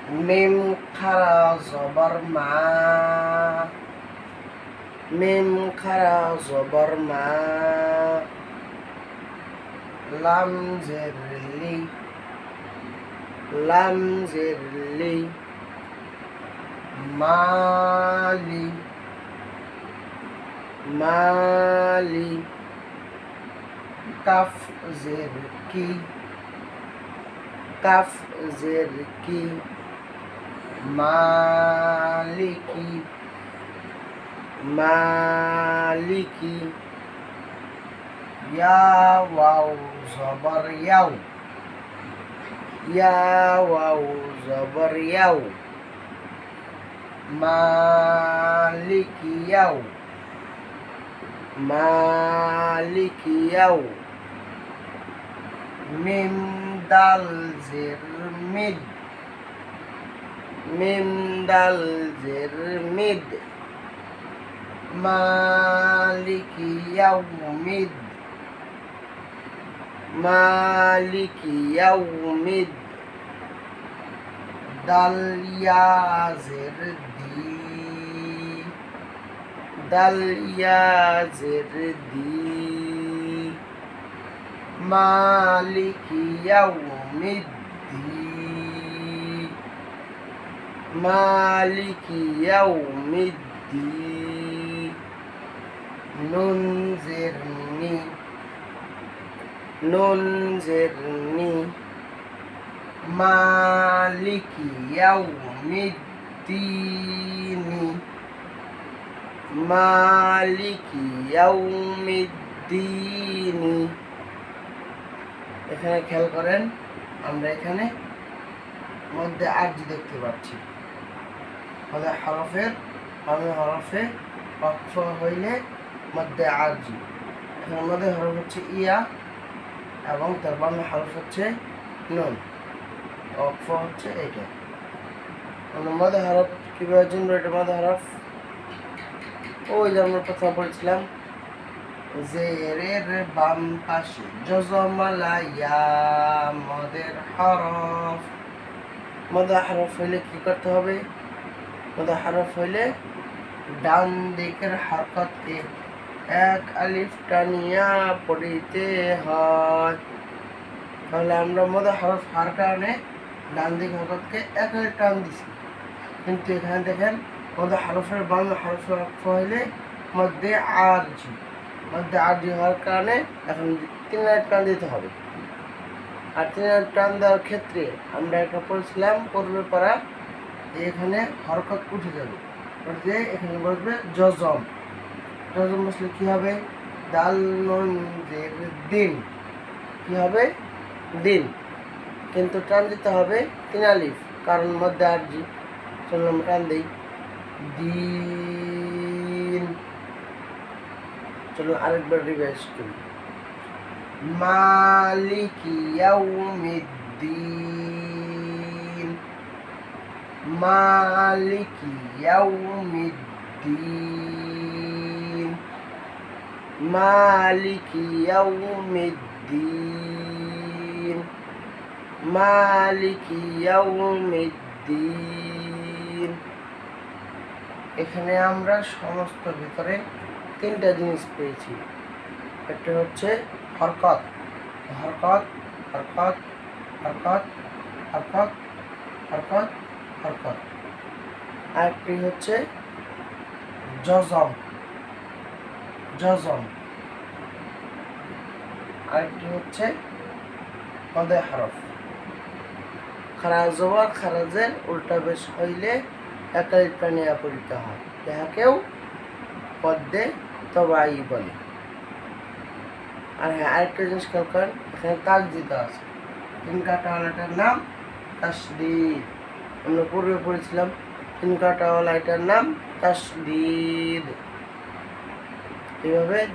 মিম খারা জবর মা, মিম খারা জবর মা, লাম জের লি, লাম জের লি, মালি, মালি, কাফ জের কি, কাফ জের কি, মালিকি, মালিকি, ইয়া ওয়াও জবর ইয়াও, ইয়া ওয়াও জবর ইয়াও, মালিকি ইয়াও, মালিকি ইয়াও, মিম দাল জের মিদ, মিম দাল জের মিদ, মালিকি ইয়াউমিদ, মালিকি ইয়াউমিদ, দাল ইয়া জের দি, দাল ইয়া জের দি, মালিকি ইয়াউমিদ্দিন, মালিকি ইয়াউমিদ্দিন, নুন জের নি, নুন জের নি, মালিকি ইয়াউমিদ্দিন, মালিকি ইয়াউমিদ্দিন। এখানে খেয়াল করেন, আমরা এখানে মধ্যে আরজি দেখতে পাচ্ছি। মধ্যে হরফের বামে হরফে ওয়াকফ হইলে মধ্যে আরজি। এখানে মধ্যে হরফ হচ্ছে ইয়া এবং তার বামে হরফ হচ্ছে নুন, ওয়াকফ হচ্ছে এইটা। মধ্যে হরফ কীভাবে চিনবো? এটা মধ্যে হরফ ওই যে আমরা প্রথমে পড়েছিলাম জেরের বাম পাশে জজমালা ইয়া মদের হরফ। মদের হরফ হইলে কি করতে হবে? মদের হরফ হইলে ডান দিকের হরকতকে এক আলিফ টানিয়া পড়িতে হয়। তাহলে আমরা মদের হরফ হওয়ার কারণে ডান দিক হরকতকে এক আলিফ টান দিছি, কিন্তু এখানে দেখেন মদের হরফের বাম হরফের অক্ষ হইলে মধ্যে আরজি, মধ্যে আরজি হওয়ার কারণে এখন 3 লাইন টান দিতে হবে। আর 3 লাইন টান দেওয়ার ক্ষেত্রে আমরা এটা পড়েছিলাম পূর্বে পড়া, এখানে হরকত উঠে যাবে, উঠে এখানে বসবে জজম। জজম বসলে কী হবে? দাল নুন জের দিন, কী হবে? দিন। কিন্তু টান দিতে হবে 3 আলিফ, কারণ মধ্যে আরজি। চলো আমরা টান দিই দিন। চলো আরেকবার রিভাইজ করি। মালিকি ইয়াউমিদ্দিন, মালিকি ইয়াউমিদ্দিন, মালিকি ইয়াউমিদ্দিন, মালিকি ইয়াউমিদ্দিন। এখানে আমরা সমস্ত ভিতরে 3টা জিনিস পেয়েছি। একটা হচ্ছে হরকত, হরকত, হরকত, হরকত, হরকত, হরকত, হরকত। আরেকটি হচ্ছে জজম, জজম। আরেকটি হচ্ছে মদে হরফ। খারাজ জবর খারাজের উল্টা বেশ হইলে একালিফ টানিয়া পড়িতে হয়, যাহাকেও পদ্মে তবাই বলে। আর হ্যাঁ, আরেকটা জিনিস খেয়াল করেন, এখানে তাসদিদ আছে। 3 কাটাওয়ালাটার নাম তাসদিদ। আমরা পূর্বে পড়েছিলাম 3 কাটাওয়ালা এটার নাম তাসদিদ। এভাবে